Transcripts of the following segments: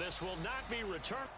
this will not be returned.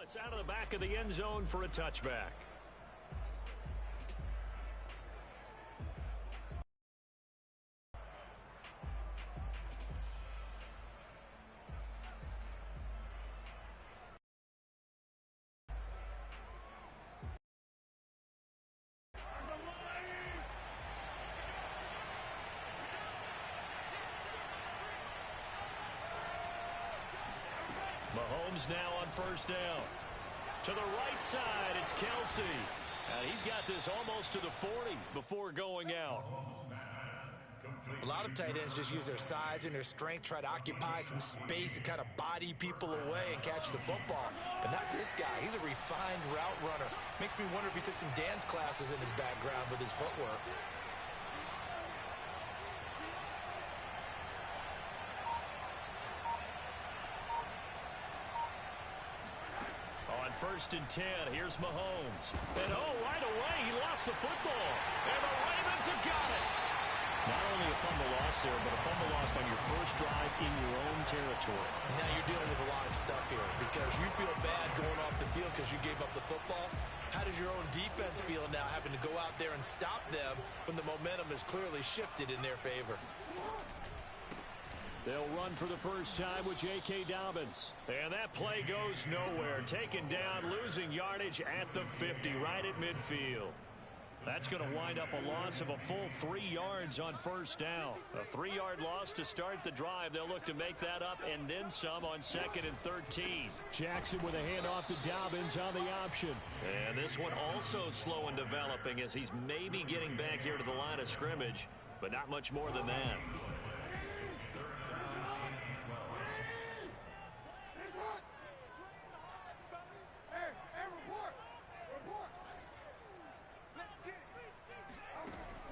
It's out of the back of the end zone for a touchback. Mahomes now on first down. To the right side, it's Kelsey. He's got this almost to the 40 before going out. A lot of tight ends just use their size and their strength, try to occupy some space and kind of body people away and catch the football. But not this guy. He's a refined route runner. Makes me wonder if he took some dance classes in his background with his footwork. First and 10, here's Mahomes. And right away, he lost the football. And the Ravens have got it. Not only a fumble loss there, but a fumble lost on your first drive in your own territory. Now you're dealing with a lot of stuff here because you feel bad going off the field because you gave up the football. How does your own defense feel now having to go out there and stop them when the momentum is clearly shifted in their favor? They'll run for the first time with J.K. Dobbins. And that play goes nowhere. Taken down, losing yardage at the 50, right at midfield. That's going to wind up a loss of a full 3 yards on first down. A 3-yard loss to start the drive. They'll look to make that up and then some on 2nd and 13. Jackson with a handoff to Dobbins on the option. And this one also slow in developing as he's maybe getting back here to the line of scrimmage, but not much more than that.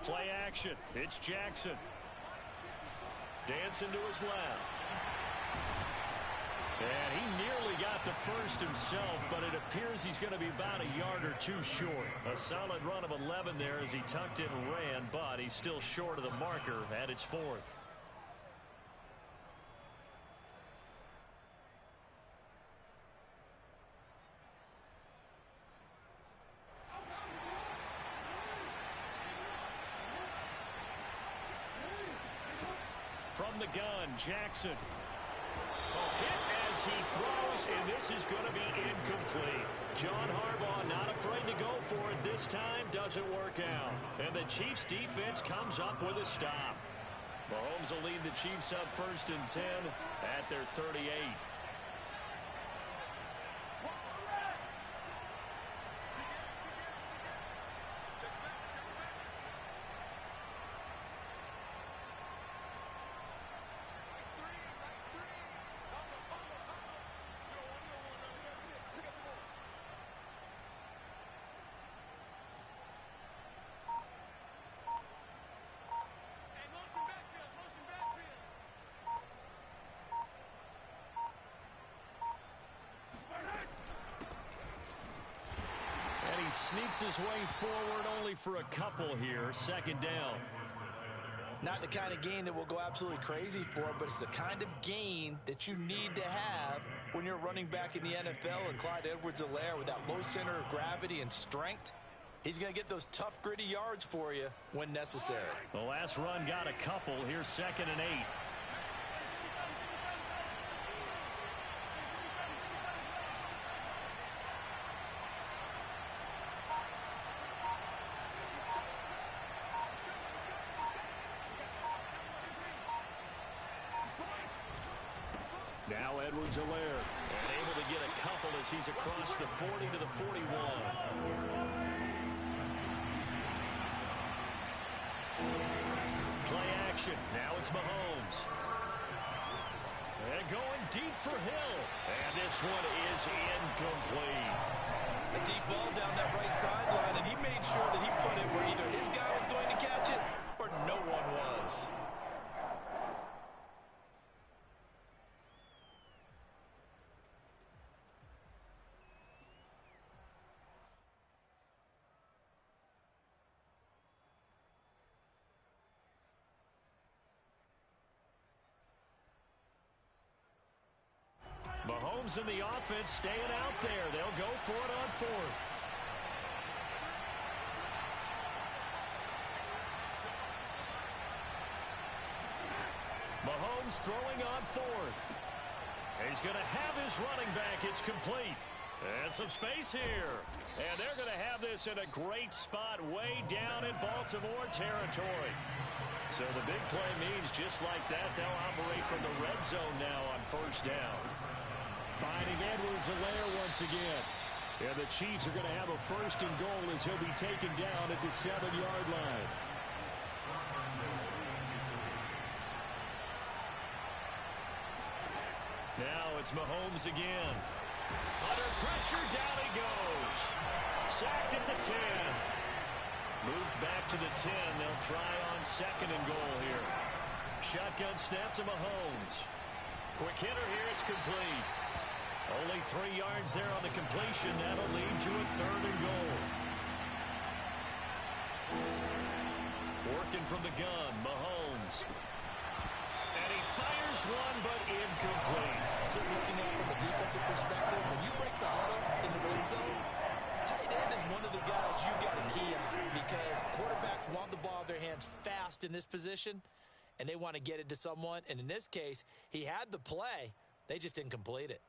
Play action. It's Jackson. Dancing to his left. And he nearly got the first himself, but it appears he's going to be about a yard or two short. A solid run of 11 there as he tucked it and ran, but he's still short of the marker at its 4th. From the gun, Jackson. Hit as he throws, and this is going to be incomplete. John Harbaugh not afraid to go for it this time. Doesn't work out. And the Chiefs defense comes up with a stop. Mahomes will lead the Chiefs up 1st and 10 at their 38. Sneaks his way forward only for a couple here. 2nd down. Not the kind of gain that will go absolutely crazy for, but it's the kind of gain that you need to have when you're running back in the NFL. And Clyde Edwards-Helaire, with that low center of gravity and strength, he's going to get those tough, gritty yards for you when necessary. The last run got a couple. Here's 2nd and 8. Now Edwards-Helaire. And able to get a couple as he's across the 40 to the 41. Play action. Now it's Mahomes. And going deep for Hill. And this one is incomplete. A deep ball down that right sideline, and he made sure that he put it where either his guy was going to catch it or no one was. Mahomes and the offense staying out there. They'll go for it on fourth. Mahomes throwing on fourth. He's going to have his running back. It's complete. And some space here. And they're going to have this in a great spot way down in Baltimore territory. So the big play means just like that, they'll operate from the red zone now on first down. Finding Edwards-Helaire once again. And the Chiefs are going to have a first and goal as he'll be taken down at the 7-yard line. Now it's Mahomes again. Under pressure, down he goes. Sacked at the 10. Moved back to the 10. They'll try on second and goal here. Shotgun snap to Mahomes. Quick hitter here, it's complete. Only 3 yards there on the completion. That'll lead to a third and goal. Working from the gun, Mahomes. And he fires one, but incomplete. Just looking at it from a defensive perspective, when you break the huddle in the red zone, tight end is one of the guys you got to key on because quarterbacks want the ball in their hands fast in this position, and they want to get it to someone. And in this case, he had the play. They just didn't complete it.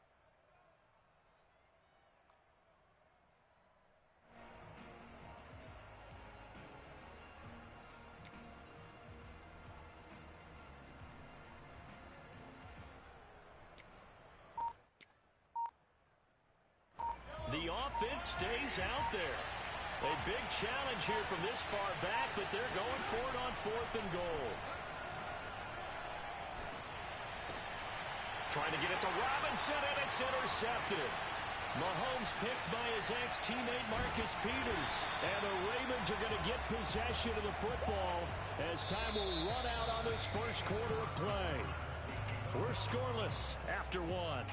The offense stays out there. A big challenge here from this far back, but they're going for it on fourth and goal. Trying to get it to Robinson, and it's intercepted. Mahomes picked by his ex-teammate Marcus Peters. And the Ravens are going to get possession of the football as time will run out on this first quarter of play. We're scoreless after one.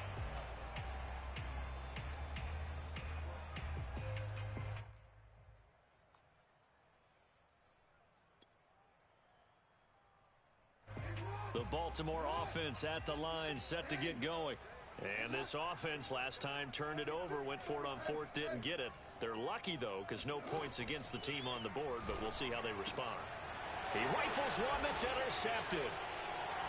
The Baltimore offense at the line, set to get going. And this offense last time turned it over, went for it on fourth, didn't get it. They're lucky, though, because no points against the team on the board, but we'll see how they respond. He rifles one that's intercepted.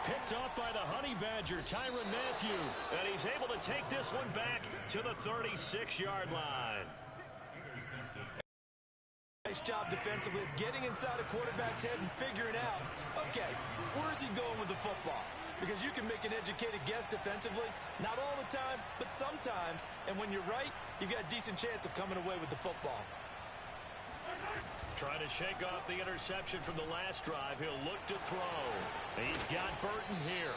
Picked off by the Honey Badger, Tyrann Mathieu. And he's able to take this one back to the 36-yard line. Nice job defensively of getting inside a quarterback's head and figuring out, okay, where's he going with the football? Because you can make an educated guess defensively, not all the time, but sometimes. And when you're right, you've got a decent chance of coming away with the football. Trying to shake off the interception from the last drive. He'll look to throw. He's got Burton here.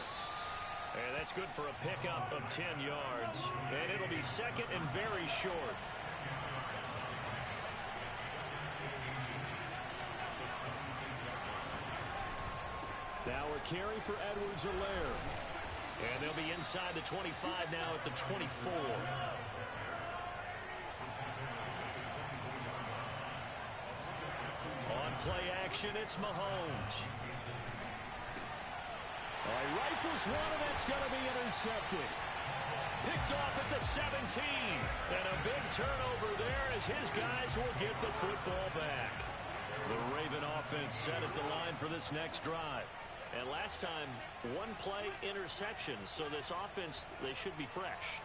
And that's good for a pickup of 10 yards. And it'll be second and very short. Now a carry for Edwards-Helaire. And they'll be inside the 25 now at the 24. On play action, it's Mahomes. Rifles one, and that's going to be intercepted. Picked off at the 17. And a big turnover there as his guys will get the football back. The Raven offense set at the line for this next drive. And last time, one play interceptions, so this offense, they should be fresh.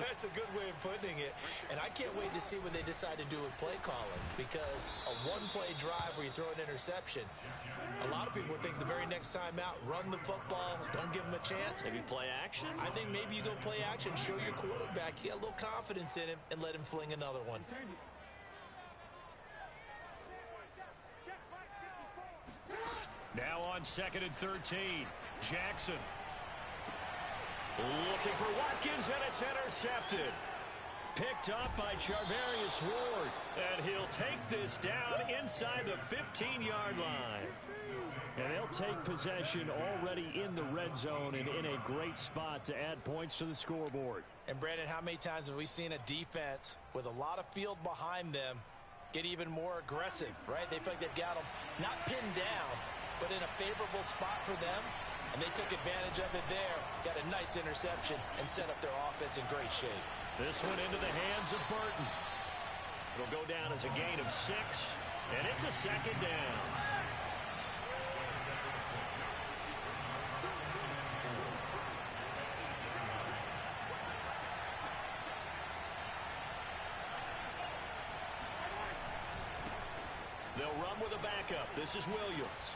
That's a good way of putting it. And I can't wait to see what they decide to do with play calling, because a one-play drive where you throw an interception, A lot of people think the very next time out, run the football, don't give him a chance. Maybe play action? I think maybe you go play action, show your quarterback you got a little confidence in him, and let him fling another one. Now on 2nd and 13, Jackson. Looking for Watkins, and it's intercepted. Picked up by Charvarius Ward, and he'll take this down inside the 15-yard line. And they'll take possession already in the red zone and in a great spot to add points to the scoreboard. And Brandon, how many times have we seen a defense with a lot of field behind them get even more aggressive, right? They feel like they've got them not pinned down, but in a favorable spot for them. And they took advantage of it there. Got a nice interception and set up their offense in great shape. This one into the hands of Burton. It'll go down as a gain of 6, and it's a 2nd down. They'll run with a backup. This is Williams.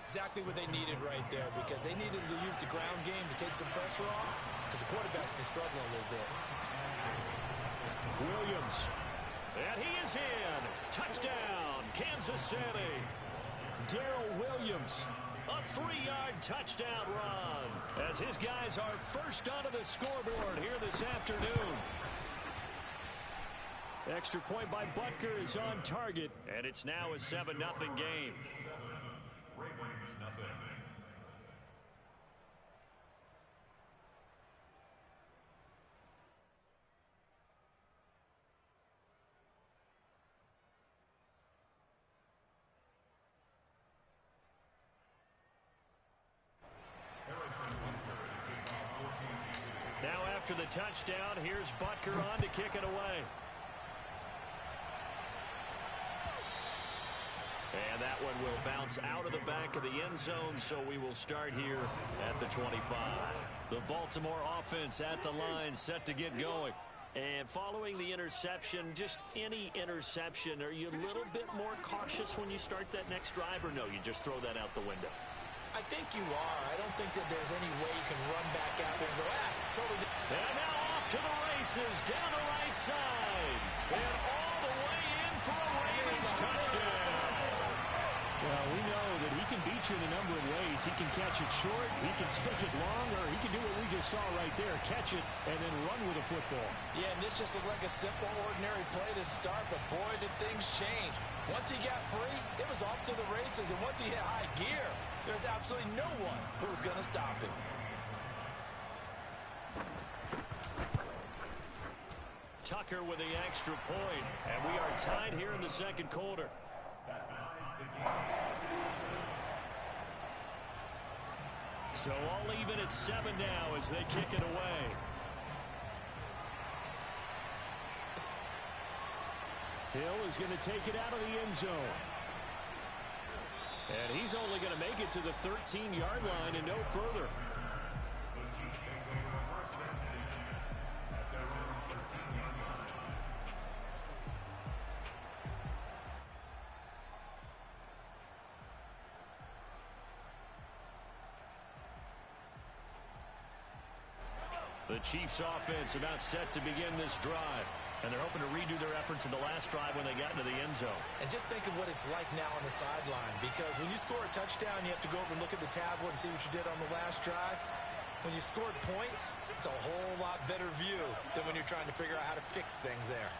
Exactly what they needed right there, because they needed to use the ground game to take some pressure off, because the quarterback's been struggling a little bit. Williams. And he is in. Touchdown, Kansas City. Darrell Williams. A 3-yard touchdown run, as his guys are first onto the scoreboard here this afternoon. Extra point by Butker is on target, and it's now a 7-0 game. Now after the touchdown, here's Butker on to kick it away. And that one will bounce out of the back of the end zone, so we will start here at the 25. The Baltimore offense at the line, set to get going. And following the interception, just any interception, are you a little bit more cautious when you start that next drive, or no, you just throw that out the window? I think you are. I don't think that there's any way you can run back out there and go, totally. And now off to the races, down the right side. And all the way in for a Ravens touchdown. Well, we know that he can beat you in a number of ways. He can catch it short, he can take it long, or he can do what we just saw right there, catch it and then run with the football. Yeah, and this just looked like a simple, ordinary play to start, but boy, did things change. Once he got free, it was off to the races, and once he hit high gear, there's absolutely no one who was going to stop him. Tucker with the extra point, and we are tied here in the second quarter. So all even at 7 now as they kick it away. Hill is going to take it out of the end zone. And he's only going to make it to the 13-yard line and no further. The Chiefs offense about set to begin this drive. And they're hoping to redo their efforts in the last drive when they got into the end zone. And just think of what it's like now on the sideline, because when you score a touchdown, you have to go over and look at the tablet and see what you did on the last drive. When you scored points, it's a whole lot better view than when you're trying to figure out how to fix things there.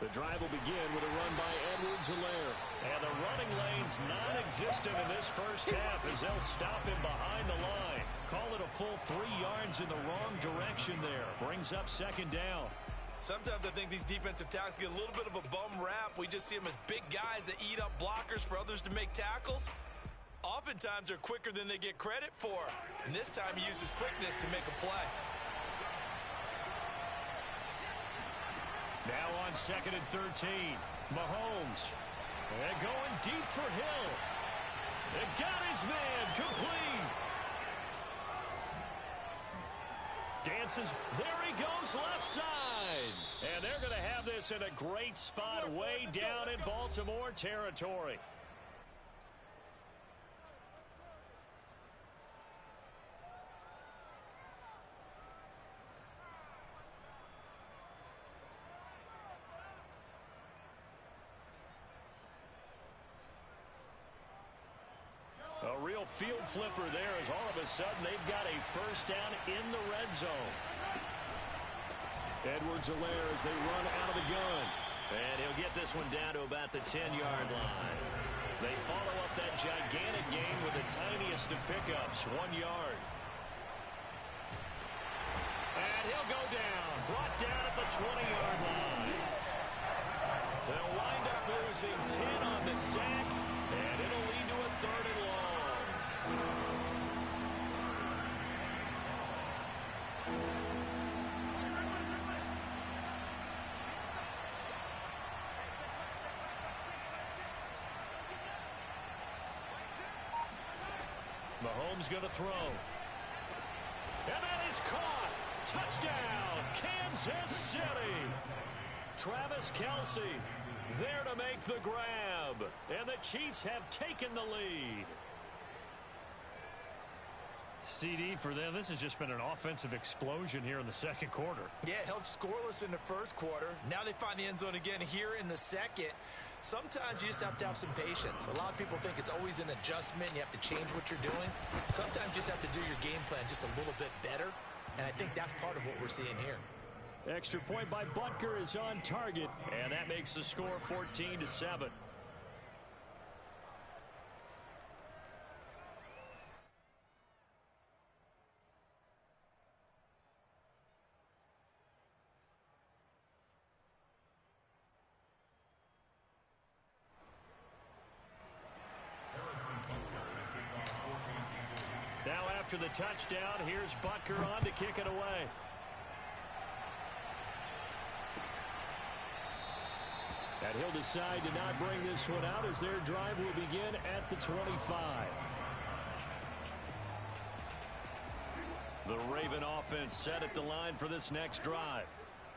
The drive will begin with a run by Edwards-Helaire. And the running lane's non-existent in this first half as they'll stop him behind the line. Call it a full 3 yards in the wrong direction there. Brings up 2nd down. Sometimes I think these defensive tackles get a little bit of a bum rap. We just see them as big guys that eat up blockers for others to make tackles. Oftentimes they're quicker than they get credit for. And this time he uses quickness to make a play. Now on 2nd and 13, Mahomes. And going deep for Hill. It got his man complete. Dances. There he goes left side. And they're going to have this in a great spot way down in Baltimore territory. A real field flipper there as all of a sudden they've got a first down in the red zone. Edwards-Helaire as they run out of the gun. And he'll get this one down to about the 10-yard line. They follow up that gigantic gain with the tiniest of pickups, 1 yard. And he'll go down, brought down at the 20-yard line. They'll wind up losing 10 on the sack, and it'll lead to a 3rd and long. Mahomes going to throw. And that is caught. Touchdown, Kansas City. Travis Kelce there to make the grab. And the Chiefs have taken the lead. CD for them. This has just been an offensive explosion here in the second quarter. Yeah, held scoreless in the first quarter. Now they find the end zone again here in the second. Sometimes you just have to have some patience. A lot of people think it's always an adjustment. You have to change what you're doing. Sometimes you just have to do your game plan just a little bit better. And I think that's part of what we're seeing here. Extra point by Butker is on target. And that makes the score 14-7. Now after the touchdown, here's Butker on to kick it away. And he'll decide to not bring this one out as their drive will begin at the 25. The Raven offense set at the line for this next drive.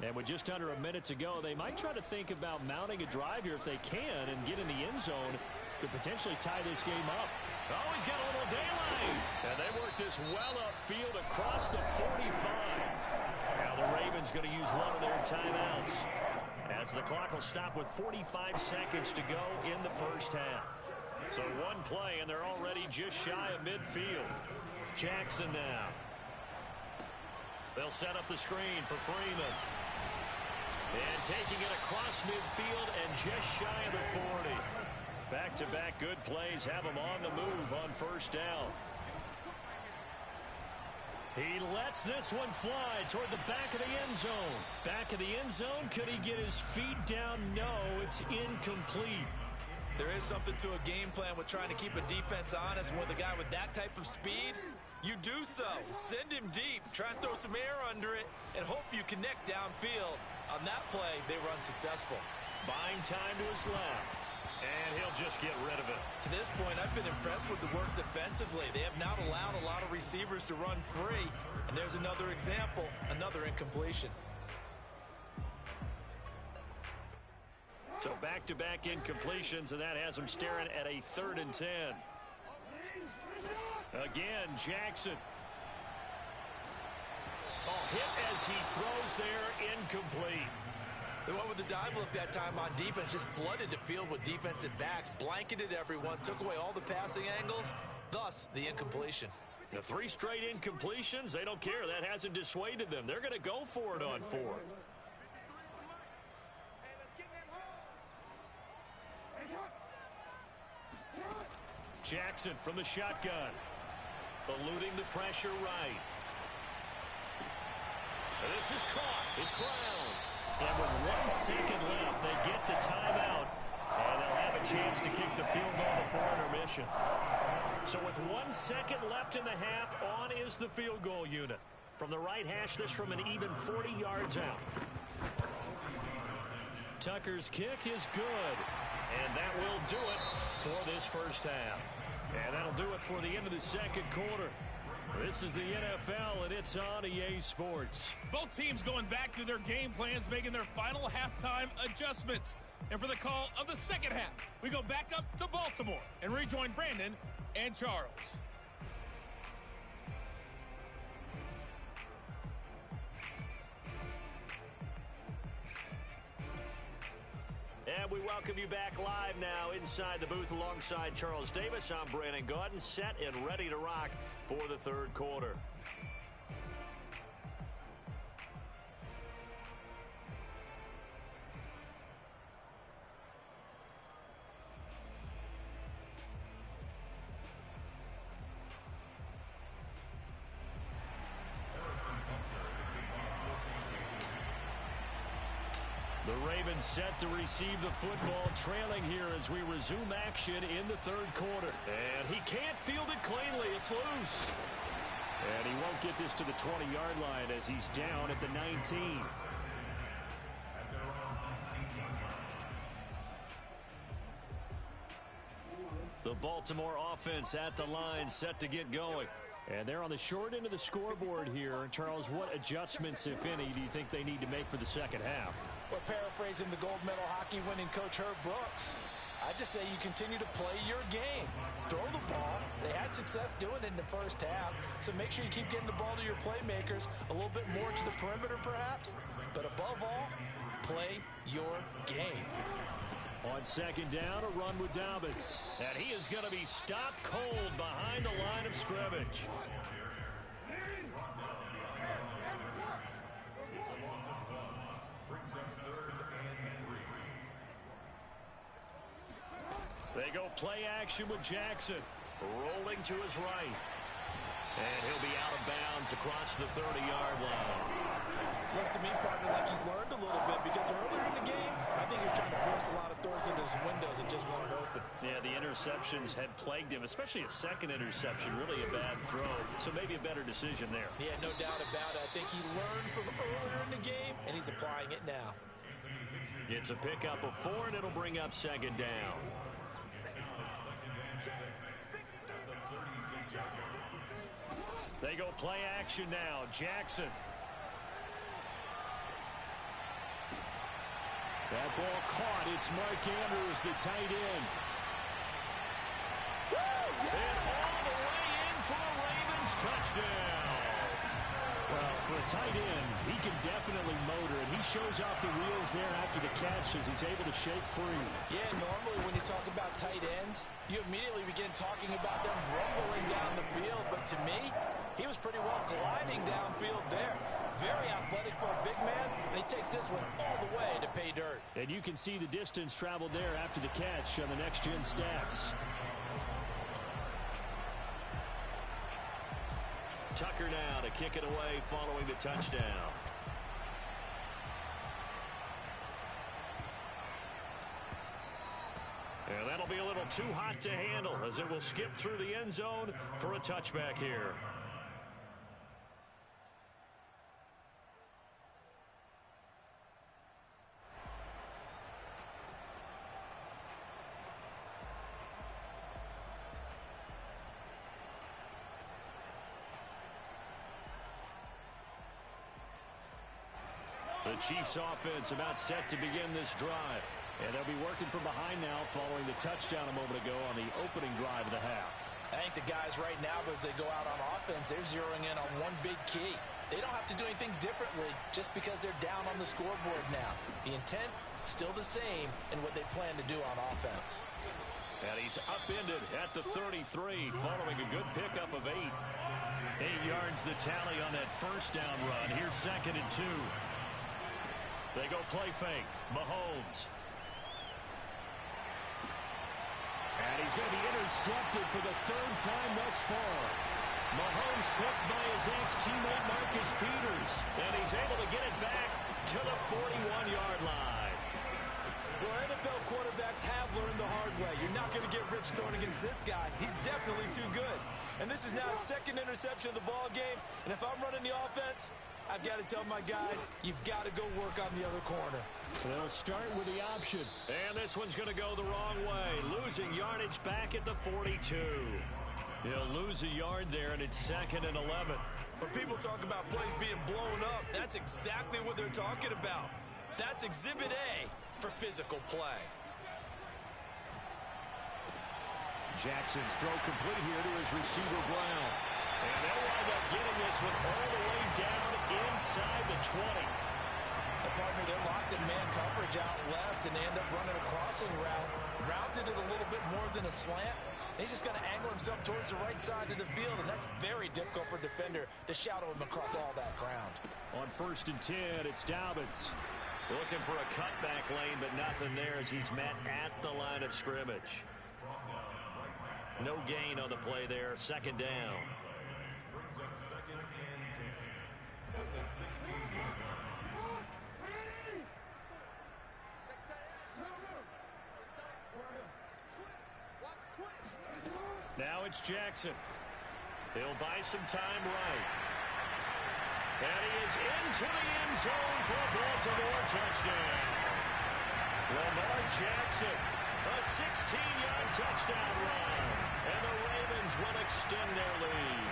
And with just under a minute to go, they might try to think about mounting a drive here if they can and get in the end zone to potentially tie this game up. Oh, he's got a little daylight. And they work this well upfield across the 45. Now the Ravens going to use one of their timeouts as the clock will stop with 45 seconds to go in the first half. So one play, and they're already just shy of midfield. Jackson now. They'll set up the screen for Freeman. And taking it across midfield and just shy of the 40. Back-to-back good plays have him on the move on first down. He lets this one fly toward the back of the end zone. Back of the end zone. Could he get his feet down? No, it's incomplete. There is something to a game plan with trying to keep a defense honest. With a guy with that type of speed, you do so. Send him deep. Try and throw some air under it and hope you connect downfield. On that play, they were unsuccessful. Buying time to his left. And he'll just get rid of it. To this point, I've been impressed with the work defensively. They have not allowed a lot of receivers to run free. And there's another example, another incompletion. So back-to-back incompletions, and that has him staring at a 3rd and 10. Again, Jackson. Oh, hit as he throws there, incomplete. They went with the dive look that time on defense, just flooded the field with defensive backs, blanketed everyone, took away all the passing angles, thus the incompletion. The 3 straight incompletions, they don't care. That hasn't dissuaded them. They're going to go for it on 4th. Jackson from the shotgun. Eluding the pressure right. And this is caught. It's Brown. And with 1 second left, they get the timeout. And they'll have a chance to kick the field goal before intermission. So with 1 second left in the half, on is the field goal unit. From the right hash, this from an even 40 yards out. Tucker's kick is good. And that will do it for this first half. And that'll do it for the end of the second quarter. This is the NFL, and it's on EA Sports. Both teams going back to their game plans, making their final halftime adjustments. And for the call of the second half, we go back up to Baltimore and rejoin Brandon and Charles. And we welcome you back live now inside the booth alongside Charles Davis. I'm Brandon Gaudin, set and ready to rock for the third quarter. The Ravens set to receive the football, trailing here as we resume action in the third quarter. And he can't field it cleanly. It's loose. And he won't get this to the 20-yard line as he's down at the 19. The Baltimore offense at the line, set to get going. And they're on the short end of the scoreboard here. Charles, what adjustments, if any, do you think they need to make for the second half? Well, paraphrasing the gold medal hockey winning coach Herb Brooks, I just say you continue to play your game. Throw the ball. They had success doing it in the first half, so make sure you keep getting the ball to your playmakers, a little bit more to the perimeter perhaps, but above all, play your game. On second down, a run with Dobbins. And he is going to be stopped cold behind the line of scrimmage. They go play action with Jackson. Rolling to his right. And he'll be out of bounds across the 30-yard line. Looks to me, partner, like he's learned a little bit because earlier in the game, I think he was trying to force a lot of throws into his windows and just weren't open. Yeah, the interceptions had plagued him, especially a second interception, really a bad throw. So maybe a better decision there. Yeah, no doubt about it. I think he learned from earlier in the game, and he's applying it now. It's a pickup of 4, and it'll bring up second down. They go play action now. Jackson. That ball caught. It's Mark Andrews, the tight end. And all the way in for a Ravens touchdown. Well, for a tight end, he can definitely motor, and he shows off the wheels there after the catch as he's able to shake free. Yeah, normally when you talk about tight ends, you immediately begin talking about them rumbling down the field, but to me, he was pretty well gliding downfield there. Very athletic for a big man, and he takes this one all the way to pay dirt. And you can see the distance traveled there after the catch on the next-gen stats. Tucker now to kick it away following the touchdown. And that'll be a little too hot to handle as it will skip through the end zone for a touchback here. The Chiefs offense about set to begin this drive. And they'll be working from behind now following the touchdown a moment ago on the opening drive of the half. I think the guys right now, as they go out on offense, they're zeroing in on one big key. They don't have to do anything differently just because they're down on the scoreboard now. The intent, still the same in what they plan to do on offense. And he's upended at the 33 following a good pickup of 8. 8 yards the tally on that first down run. Here's 2nd and 2. They go play fake. Mahomes. And he's going to be intercepted for the 3rd time thus far. Mahomes picked by his ex-teammate Marcus Peters. And he's able to get it back to the 41-yard line. Well, NFL quarterbacks have learned the hard way. You're not going to get rich throwing against this guy. He's definitely too good. And this is now his 2nd interception of the ball game. And if I'm running the offense, I've got to tell my guys, you've got to go work on the other corner. They'll start with the option. And this one's going to go the wrong way. Losing yardage back at the 42. He'll lose a yard there, and it's 2nd and 11. When people talk about plays being blown up, that's exactly what they're talking about. That's Exhibit A for physical play. Jackson's throw complete here to his receiver, Brown. And they'll wind up getting this one all the way down inside the 20. The partner, they're locked in man coverage out left, and they end up running a crossing route. Routed it a little bit more than a slant. He's just going to angle himself towards the right side of the field, and that's very difficult for a defender to shadow him across all that ground. On 1st and 10, it's Dobbins. Looking for a cutback lane, but nothing there as he's met at the line of scrimmage. No gain on the play there. 2nd down. Now it's Jackson. He'll buy some time right. And he is into the end zone for a Baltimore touchdown. Lamar Jackson, a 16-yard touchdown run. And the Ravens will extend their lead.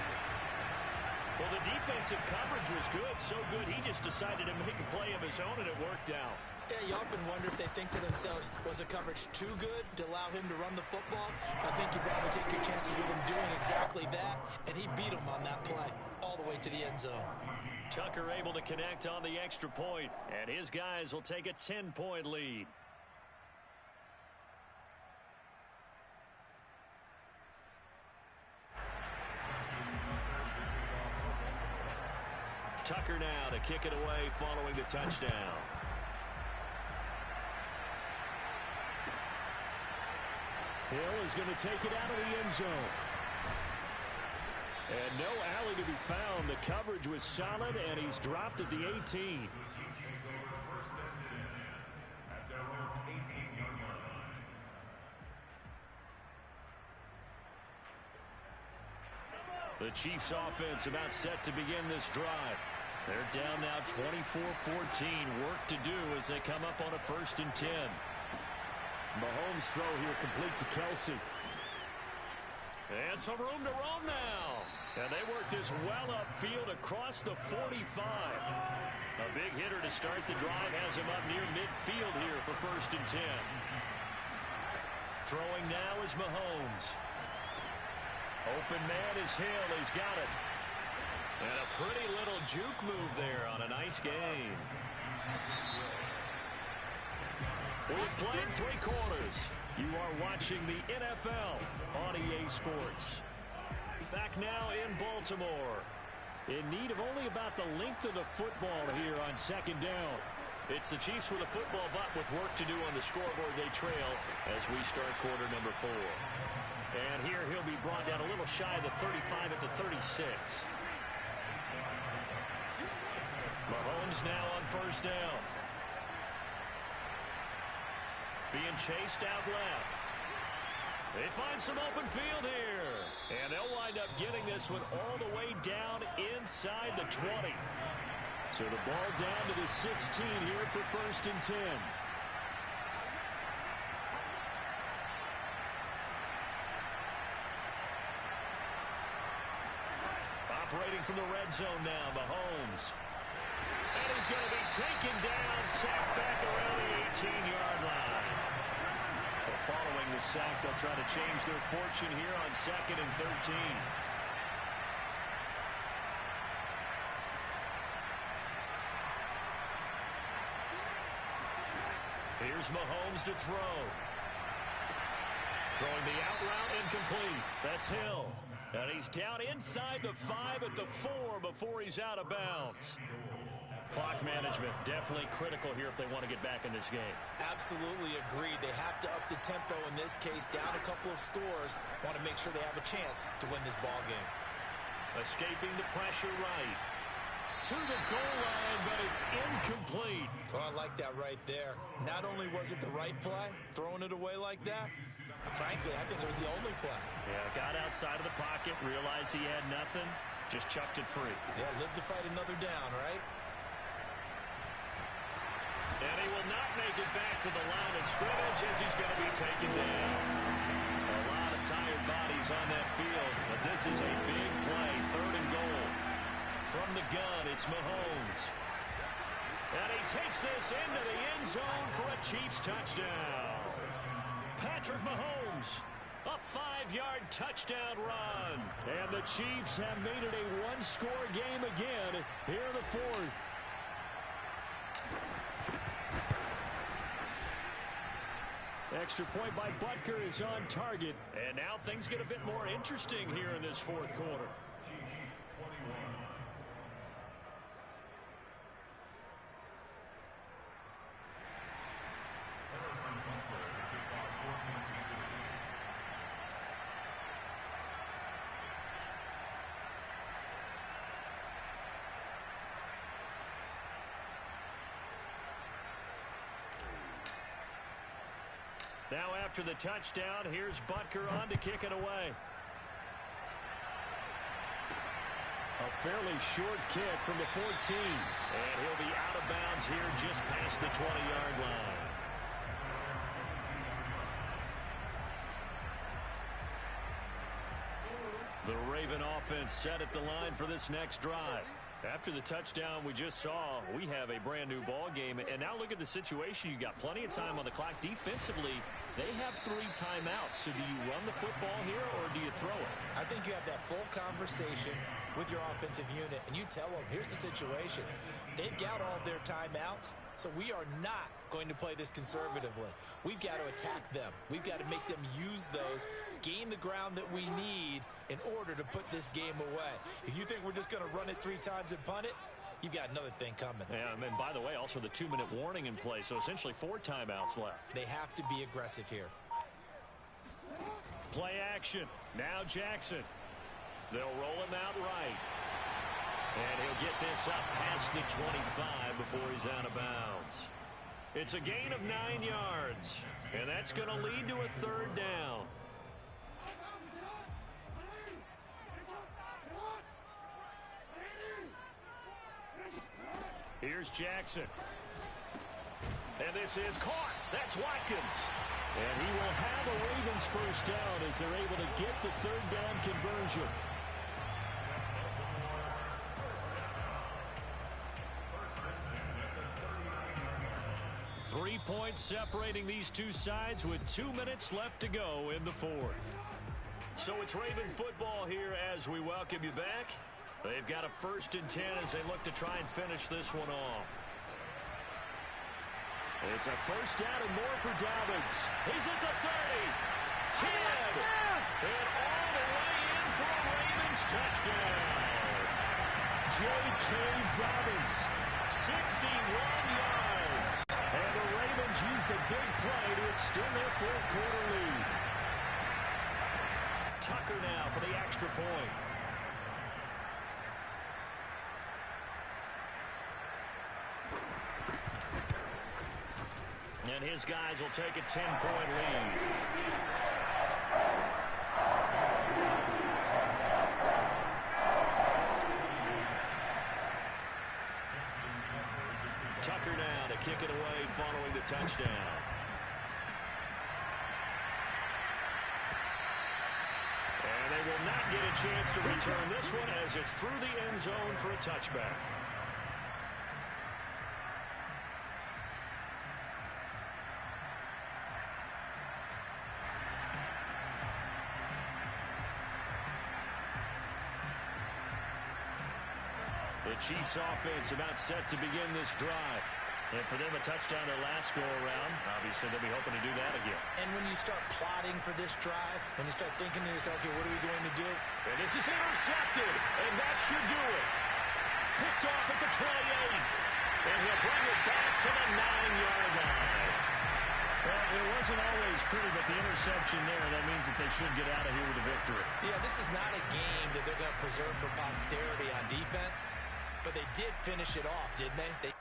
Well, the defensive coverage was good, so good he just decided to make a play of his own, and it worked out. Yeah, you often wonder if they think to themselves, was the coverage too good to allow him to run the football? I think you'd rather take your chances with him doing exactly that, and he beat him on that play all the way to the end zone. Tucker able to connect on the extra point, and his guys will take a 10-point lead. Tucker now to kick it away following the touchdown. Hill is going to take it out of the end zone. And no alley to be found. The coverage was solid, and he's dropped at the 18. The Chiefs offense about set to begin this drive. They're down now 24-14. Work to do as they come up on a 1st and 10. Mahomes' throw here complete to Kelsey. And some room to roam now. And they work this well upfield across the 45. A big hitter to start the drive has him up near midfield here for 1st and 10. Throwing now is Mahomes. Open man is Hill. He's got it. And a pretty little juke move there on a nice game. We've played 3 quarters. You are watching the NFL on EA Sports. Back now in Baltimore. In need of only about the length of the football here on 2nd down. It's the Chiefs with a football, but with work to do on the scoreboard, they trail as we start quarter number 4. And here he'll be brought down a little shy of the 35 at the 36. Mahomes now on 1st down. Being chased out left. They find some open field here. And they'll wind up getting this one all the way down inside the 20. So the ball down to the 16 here for 1st and 10. Operating from the red zone now, Mahomes. And he's going to be taken down, sacked back around the 18-yard line. Well, following the sack, they'll try to change their fortune here on 2nd and 13. Here's Mahomes to throw. Throwing the out route incomplete. That's Hill. And he's down inside the 5 at the 4 before he's out of bounds. Clock management definitely critical here if they want to get back in this game. Absolutely agreed. They have to up the tempo in this case, down a couple of scores. Want to make sure they have a chance to win this ball game. Escaping the pressure right. To the goal line, but it's incomplete. Oh, I like that right there. Not only was it the right play, throwing it away like that, frankly, I think it was the only play. Yeah, got outside of the pocket, realized he had nothing, Just chucked it free. Yeah, live to fight another down, right? And he will not make it back to the line of scrimmage as he's going to be taken down. A lot of tired bodies on that field, but this is a big play. 3rd and goal. From the gun, it's Mahomes. And he takes this into the end zone for a Chiefs touchdown. Patrick Mahomes, a 5-yard touchdown run. And the Chiefs have made it a one-score game again here in the 4th. Extra point by Butker is on target. And now things get a bit more interesting here in this 4th quarter. Now after the touchdown, here's Butker on to kick it away. A fairly short kick from the 14. And he'll be out of bounds here just past the 20-yard line. The Raven offense set at the line for this next drive. After the touchdown we just saw, we have a brand new ball game. And now look at the situation. You got plenty of time on the clock. Defensively, they have 3 timeouts. So do you run the football here or do you throw it? I think you have that full conversation with your offensive unit, and you tell them, here's the situation. They've got all their timeouts, so we are not going to play this conservatively. We've got to attack them. We've got to make them use those, gain the ground that we need in order to put this game away. If you think we're just going to run it 3 times and punt it, you've got another thing coming. Yeah, and by the way, also the 2-minute warning in play, so essentially 4 timeouts left. They have to be aggressive here. Play action. Now Jackson. They'll roll him out right. And he'll get this up past the 25 before he's out of bounds. It's a gain of 9 yards. And that's going to lead to a 3rd down. Here's Jackson. And this is caught. That's Watkins. And he will have a Ravens first down as they're able to get the 3rd down conversion. 3 points separating these two sides with 2 minutes left to go in the 4th. So it's Raven football here as we welcome you back. They've got a 1st and 10 as they look to try and finish this one off. It's a 1st down and more for Dobbins. He's at the 30, 10, and all the way in for a Ravens touchdown. J.K. Dobbins, 61 yards. And the Ravens use the big play to extend their 4th quarter lead. Tucker now for the extra point. And his guys will take a 10-point lead. Tucker now to kick it away following the touchdown. And they will not get a chance to return this one as it's through the end zone for a touchback. The Chiefs offense about set to begin this drive. And for them, a touchdown their last go-around. Obviously, they'll be hoping to do that again. And when you start plotting for this drive, when you start thinking to yourself, okay, what are we going to do? And this is intercepted, and that should do it. Picked off at the 28. And he'll bring it back to the 9-yard line. Well, it wasn't always pretty, but the interception there, that means that they should get out of here with a victory. Yeah, this is not a game that they're going to preserve for posterity on defense, but they did finish it off, didn't they?